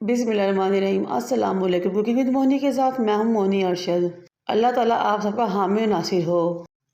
बिस्मिल्लाहिर्रहमानिर्रहीम। अस्सलाम वालेकुम। कुकिंग विद मोनी के साथ मैं हूं मोनी अरशद। अल्लाह ताला आप सबका हामी और नासिर हो।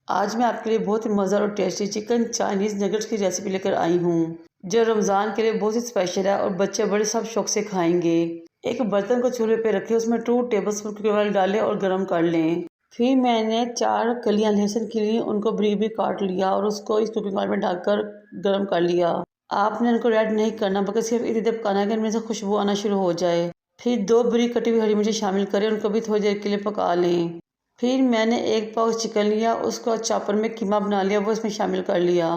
आज मैं आपके लिए बहुत ही मज़ेदार और टेस्टी चिकन चाइनीज़ नगेट्स की रेसिपी लेकर आई हूं, जो रमज़ान के लिए बहुत ही स्पेशल है और बच्चे बड़े सब शौक से खाएंगे। एक बर्तन को चूल्हे पे रखें, उसमें 2 टेबलस्पून कुकिंग ऑयल डालें और गर्म कर लें। फिर मैंने 4 कलियां लहसुन की ली, उनको बारीक बारीक काट लिया और उसको इस कुकिंग ऑयल में डालकर गर्म कर लिया। आपने इनको रेड नहीं करना, बल्कि सिर्फ इतनी पकाना है कि इनमें से खुशबू आना शुरू हो जाए। फिर 2 बारीक कटी हुई हरी मिर्ची शामिल करें, उनको भी थोड़ी देर के लिए पका लें। फिर मैंने 1 पाव चिकन लिया, उसको चॉपर में कीमा बना लिया, वो इसमें शामिल कर लिया।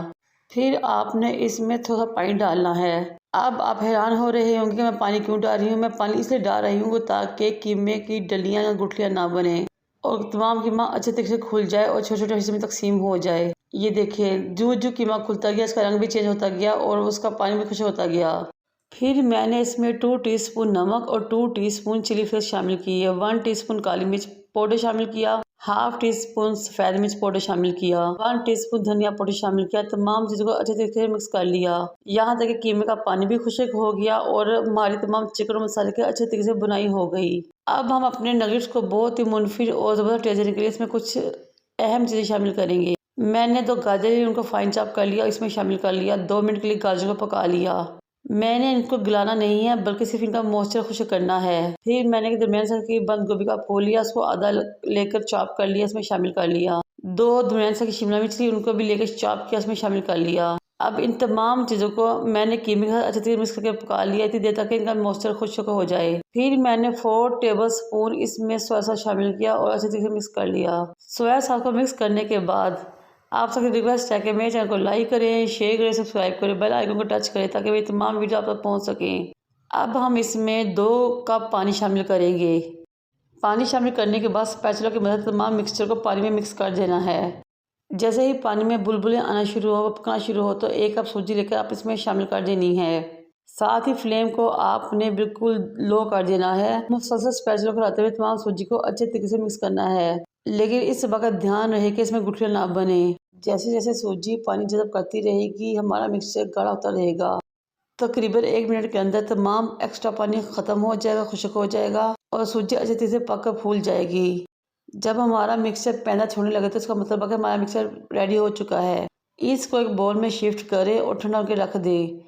फिर आपने इसमें थोड़ा पानी डालना है। अब आप हैरान हो रहे होंगे कि मैं पानी क्यों डाल रही हूँ। मैं पानी इसलिए डाल रही हूँ ताकि कीमे की डलियाँ या गुठलियाँ ना बने और तमाम कीमा अच्छे तरीके से खुल जाए और छोटे छोटे हिस्से में तकसीम हो जाए। ये देखिए, जो जो कीमा खुलता गया इसका रंग भी चेंज होता गया और उसका पानी भी खुश होता गया। फिर मैंने इसमें 2 टीस्पून नमक और 2 टीस्पून चिली फ्लेक्स शामिल किए, 1 टीस्पून काली मिर्च पाउडर शामिल किया, हाफ टीस्पून सफ़ेद मिर्च पाउडर शामिल किया, 1 टीस्पून धनिया पाउडर शामिल किया। तमाम चीज़ों को अच्छे तरीके से मिक्स कर लिया, यहाँ तक कि कीमे का पानी भी खुश्क हो गया और हमारी तमाम चिकन और मसाले की अच्छे तरीके से बुनाई हो गई। अब हम अपने नगेट्स को बहुत ही मुनफिर और ज़बरदस्त टेस्ट देने के लिए इसमें कुछ अहम चीज़ें शामिल करेंगे। मैंने 2 गाजर ली, उनको फाइन चॉप कर लिया, इसमें शामिल कर लिया। 2 मिनट के लिए गाजर को पका लिया। मैंने इनको गलाना नहीं है, बल्कि सिर्फ इनका मॉइस्चर खुश्क करना है। फिर मैंने दरमियान साइज की बंद गोभी का फूल लिया, उसको आधा लेकर चॉप कर लिया, इसमें शामिल कर लिया। 2 दरमियान साइज की शिमला मिर्च ली, उनको भी लेकर चॉप किया, इसमें शामिल कर लिया। अब इन तमाम चीज़ों को मैंने कीमे के साथ अच्छे तरीके मिक्स करके पका लिया, इतनी देर तक इनका मॉइस्चर खुश्क हो जाए। फिर मैंने 4 टेबलस्पून इसमें सोया सॉस शामिल किया और अच्छे तरीके से मिक्स कर लिया। सोया सॉस को मिक्स करने के बाद आप सबसे रिक्वेस्ट है कि मेरे चैनल को लाइक करें, शेयर करें, सब्सक्राइब करें, बेल आइकन को टच करें ताकि मेरी तमाम वीडियो आप तक पहुंच सकें। अब हम इसमें 2 कप पानी शामिल करेंगे। पानी शामिल करने के बाद स्पैचुला की मदद से तमाम मिक्सचर को पानी में मिक्स कर देना है। जैसे ही पानी में बुलबुलें आना शुरू हो, पकना शुरू हो, तो 1 कप सूजी लेकर आप इसमें शामिल कर देनी है। साथ ही फ्लेम को आपने बिल्कुल लो कर देना है। मुसलसल स्पैचुला को हिलाते हुए तमाम सूजी को अच्छे तरीके से मिक्स करना है, लेकिन इस वक्त ध्यान रहे कि इसमें गुठलियाँ ना बने। जैसे जैसे सूजी पानी जज़ब करती रहेगी, हमारा मिक्सचर गाढ़ा होता रहेगा। तकरीबन 1 मिनट के अंदर तमाम एक्स्ट्रा पानी ख़त्म हो जाएगा, खुश्क हो जाएगा और सूजी अच्छे तरीके से पककर फूल जाएगी। जब हमारा मिक्सचर पैंदा छोड़ने लगे तो इसका मतलब है कि हमारा मिक्सचर रेडी हो चुका है। इसको एक बाउल में शिफ्ट करें और ठंडा होकर रख दें।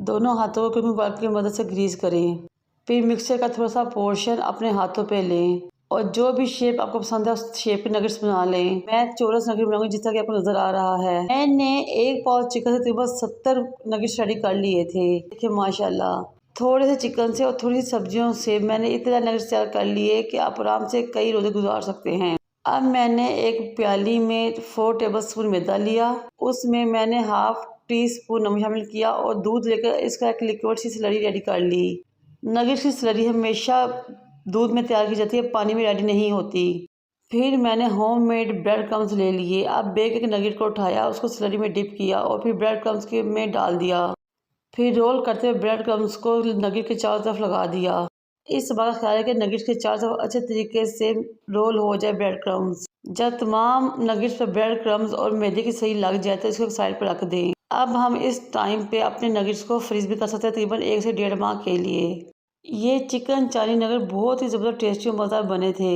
दोनों हाथों को कुकिंग ऑयल की मदद से ग्रीस करें। फिर मिक्सचर का थोड़ा सा पोर्शन अपने हाथों पे लें और जो भी शेप आपको पसंद है उस शेप के नगेट्स बना लें। मैं चौरस नगेट बनाऊंगी, जिस तरह कि आपको नजर आ रहा है। मैंने 1 पाव चिकन से तकरीबन 70 नगेट्स रेडी कर लिए थे। देखिए माशाल्लाह, थोड़े से चिकन से और थोड़ी सी सब्जियों से मैंने इतने नगेट्स तैयार कर लिए कि आप आराम से कई रोजे गुजार सकते हैं। अब मैंने एक प्याली में 4 टेबलस्पून मैदा लिया, उसमें मैंने हाफ टीस्पून नमक शामिल किया और दूध लेकर इसका एक लिक्विड सी स्लरी रेडी कर ली। नगेट्स की स्लरी हमेशा दूध में तैयार की जाती है, पानी में रेडी नहीं होती। फिर मैंने होममेड ब्रेड क्रम्स ले लिए। अब बेक के नगेट को उठाया, उसको स्लरी में डिप किया और फिर ब्रेड क्रम्स के में डाल दिया। फिर रोल करते हुए ब्रेड क्रम्स को नगेट के चारों तरफ लगा दिया। इस बात का ख्याल है कि नगेट्स के चारों तरफ अच्छे तरीके से रोल हो जाए ब्रेड क्रम्स। जब तमाम नगेट्स पर ब्रेड क्रम्स और मैदे की सही लग जाए तो इसको साइड पर रख दें। अब हम इस टाइम पे अपने नगेट्स को फ्रीज भी कर सकते हैं, तकरीबन 1 से 1.5 माह के लिए। ये चिकन चाइनीज नगेट बहुत ही ज़बरदस्त टेस्टी और मज़ेदार बने थे।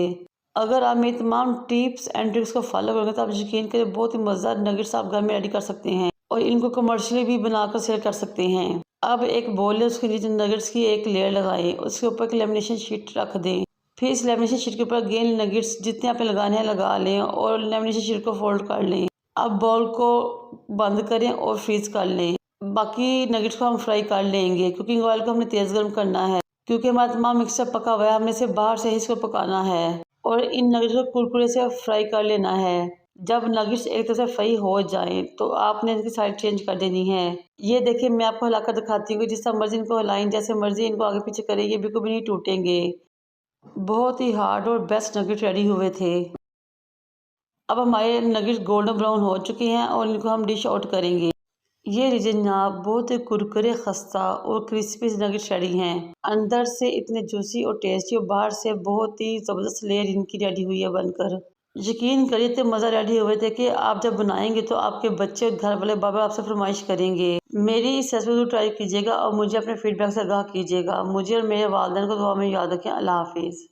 अगर आप मेरी तमाम टिप्स एंड ट्रिक्स को फॉलो करोगे तो आप यकीन करें बहुत ही मज़ेदार नगेट्स आप घर में रेडी कर सकते हैं और इनको कमर्शियली भी बनाकर सेल कर सकते हैं। अब एक बोल है, उसके नीचे नगेट्स की एक लेयर लगाएं, उसके ऊपर एक लेमिनेशन शीट रख दें। फिर इस लेमिनेशन शीट के ऊपर अगेन नगेट्स जितने आप लगाने हैं लगा लें और लेमिनेशन शीट को फोल्ड कर लें। अब बॉल को बंद करें और फ्रीज कर लें। बाकी नगेट्स को हम फ्राई कर लेंगे। कुकिंग ऑयल को हमने तेज़ गर्म करना है क्योंकि हमारा तमाम मिक्सचर पका हुआ है, हमने से बाहर से ही इसको पकाना है और इन नगेट्स को कुरकुरे से फ्राई कर लेना है। जब नगेट्स एक तरह से फ्राई हो जाएं तो आपने इनकी साइड चेंज कर देनी है। ये देखिए, मैं आपको हिलाकर दिखाती हूँ, जिस तरह मर्जी इनको हिलाएं, जैसे मर्जी इनको आगे पीछे करें, ये बिल्कुल भी नहीं टूटेंगे। बहुत ही हार्ड और बेस्ट नगेट रेडी हुए थे। अब हमारे नगेट्स गोल्डन ब्राउन हो चुके हैं और इनको हम डिश आउट करेंगे। ये लीजिए जनाब, बहुत ही कुरकुरे, खस्ता और क्रिस्पी नगेट्स रेडी हैं। अंदर से इतने जूसी और टेस्टी और बाहर से बहुत ही ज़बरदस्त लेयर इनकी रेडी हुई है बनकर। यकीन करिए इतने मज़ा रेडी हुए थे कि आप जब बनाएंगे तो आपके बच्चे और घर वाले बाबा आपसे फरमाइश करेंगे। मेरी इस रेसिपी को ट्राई कीजिएगा और मुझे अपने फीडबैक से आगाह कीजिएगा। मुझे और मेरे वालिदैन को दुआ में याद रखें। अल्लाह हाफिज़।